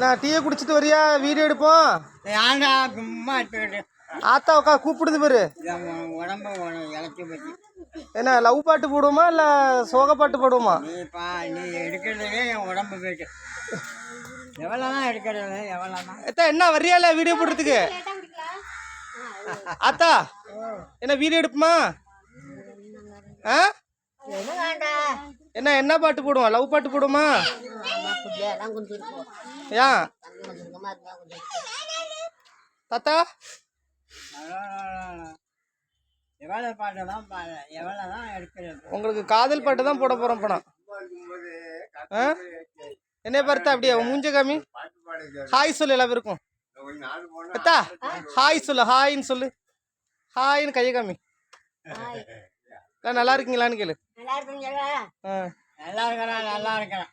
நான் டீயை குடிச்சிட்டு வரியா? வீடியோ எடுப்போம். ஏன்டா சும்மா எடுத்துக்கிட்டு ஆத்தா உக்கா கூப்பிடுது பாரு. உடம்பு இழைச்சி போச்சு. என்ன லவ் பாட்டு போடுவோமா இல்லை சோக பாட்டு போடுவோமா? நீ எடுக்கிறதுலே என் உடம்பு போயிட்டு எவ்வளோதான் எடுக்கிறது எவ்வளோதான். அத்தா என்ன வரியால வீடியோ போடுறதுக்கு? ஆத்தா என்ன வீடியோ எடுப்புமா? ஆ என்ன என்ன பாட்டு போடுவோம்? லவ் பாட்டு போடுவோமா? ஏன் தாத்தா எவ்வளோ பாட்டு தான் எவ்வளோதான் எடுக்கிறது? உங்களுக்கு காதல் பாட்டு தான் போட போறோம் போனா. என்ன பார்த்தா அப்படியே மூஞ்ச காமி. ஹாய் சொல்லு எல்லா பேருக்கும். அத்தா ஹாய் சொல்லு. ஹாய்ன்னு சொல்லு. ஹாய்ன்னு கையை காமி. நல்லா இருக்கீங்களான்னு கேளு. நல்லா இருக்கிறேன் நல்லா இருக்கிறேன்.